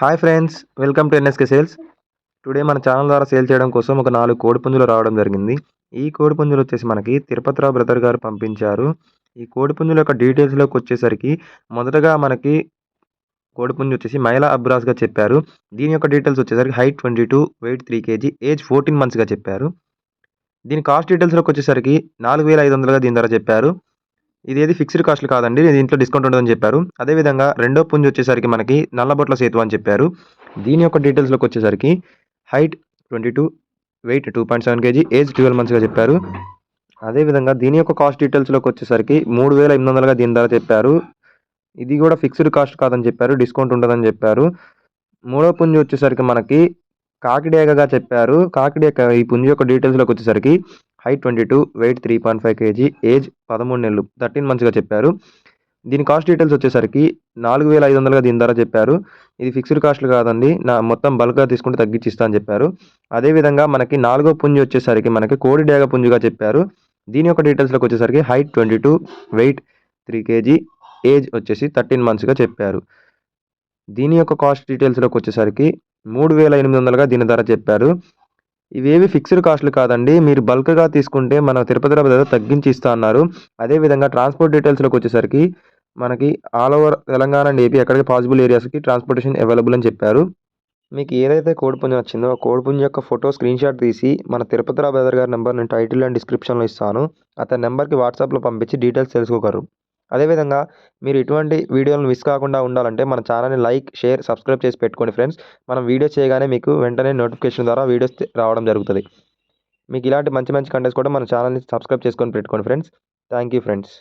Hi friends, welcome to NSK sales. Today మన channel ద్వారా sale చేయడం కోసం ఒక 4 కోడిపుంజులు రావడం జరిగింది. ఈ కోడిపుంజులు వచ్చేసి మనకి తిరుపతిరావు బ్రదర్ గారు పంపించారు. ఈ కోడిపుంజుల యొక్క డీటెయిల్స్‌లోకి వచ్చేసరికి మొదటగా మనకి కోడిపుంజు వచ్చేసి మైలా అబ్రాస్‌గా చెప్పారు. దీని యొక్క డీటెయిల్స్ వచ్చేసరికి హైట్ 22, వెయిట్ 3 కేజీ, ఏజ్ 14 మంత్స్‌గా చెప్పారు. దీని కాస్ట్ డీటెయిల్స్‌లోకి వచ్చేసరికి 4500గా దీని ధర చెప్పారు. ఇదేది ఫిక్స్డ్ కాస్ట్‌లు కాదండి. దీంట్లో డిస్కౌంట్ ఉంటదని చెప్పారు. అదేవిధంగా రెండో పుంజు వచ్చేసరికి మనకి నల్లబొట్ల సేతు అని చెప్పారు. దీని యొక్క డీటెయిల్స్‌లోకి వచ్చేసరికి హైట్ 22, వెయిట్ 2.7 కేజీ, ఏజ్ 12 మంత్స్‌గా చెప్పారు. అదేవిధంగా దీని యొక్క కాస్ట్ డీటెయిల్స్‌లోకి వచ్చేసరికి 3800గా దీని ధర చెప్పారు. ఇది కూడా ఫిక్స్డ్ కాస్ట్ కాదని చెప్పారు. డిస్కౌంట్ ఉంటదని చెప్పారు. మూడో పుంజు వచ్చేసరికి మనకి కాకిడేగగా చెప్పారు. ఈ పుంజు యొక్క డీటెయిల్స్‌లోకి వచ్చేసరికి హైట్ 22, వెయిట్ 3.5 కేజీ, ఏజ్ 13 నెలలు 13 మంత్స్‌గా చెప్పారు. దీని కాస్ట్ డీటెయిల్స్ వచ్చేసరికి 4500గా దీని ధర చెప్పారు. ఇది ఫిక్స్డ్ కాస్ట్‌లు కాదండి. మొత్తం బల్క్‌గా తీసుకుంటే తగ్గించి ఇస్తా అని చెప్పారు. అదేవిధంగా మనకి నాలుగో పుంజు వచ్చేసరికి మనకి కోడి డేగ పుంజుగా చెప్పారు. దీని యొక్క డీటెయిల్స్‌లోకి వచ్చేసరికి హైట్ 22, వెయిట్ 3 కేజీ, ఏజ్ వచ్చేసి 13 మంత్స్‌గా చెప్పారు. దీని యొక్క కాస్ట్ డీటెయిల్స్‌లోకి వచ్చేసరికి 3800గా దీని ధర చెప్పారు. ఇవేవి ఫిక్స్డ్ కాస్ట్‌లు కాదండి. మీరు బల్క్‌గా తీసుకుంటే మన తిరుపతిలో దగ్గర తగ్గించి ఇస్తా అన్నారు. అదేవిధంగా ట్రాన్స్‌పోర్ట్ డీటెయిల్స్‌లోకి వచ్చేసరికి మనకి all over Telangana and AP ఎక్కడికి పాసిబుల్ ఏరియాస్‌కి ట్రాన్స్‌పోర్టేషన్ అవైలబుల్ అని చెప్పారు. మీకు ఏదైతే కోడిపుంజు నచ్చిందో ఆ కోడిపుంజు యొక్క ఫోటో స్క్రీన్‌షాట్ తీసి మన తిరుపతిరావు బ్రదర్ గారి నంబర్ నేను టైటిల్ అండ్ డిస్క్రిప్షన్‌లో ఇస్తాను. అతని నంబర్‌కి వాట్సాప్‌లో పంపించి డీటెయిల్స్ తెలుసుకోగలరు. అదేవిధంగా మీరు ఇటువంటి వీడియోలను మిస్ కాకుండా ఉండాలంటే మన ఛానల్‌ని లైక్, షేర్, సబ్స్క్రైబ్ చేసి పెట్టుకోండి ఫ్రెండ్స్. మనం వీడియోస్ చేయగానే మీకు వెంటనే నోటిఫికేషన్ ద్వారా వీడియోస్ రావడం జరుగుతది. మీకు ఇలాంటి మంచి మంచి కంటెంట్స్ కూడా మన ఛానల్‌ని సబ్స్క్రైబ్ చేసుకొని పెట్టుకోండి ఫ్రెండ్స్. Thank you friends.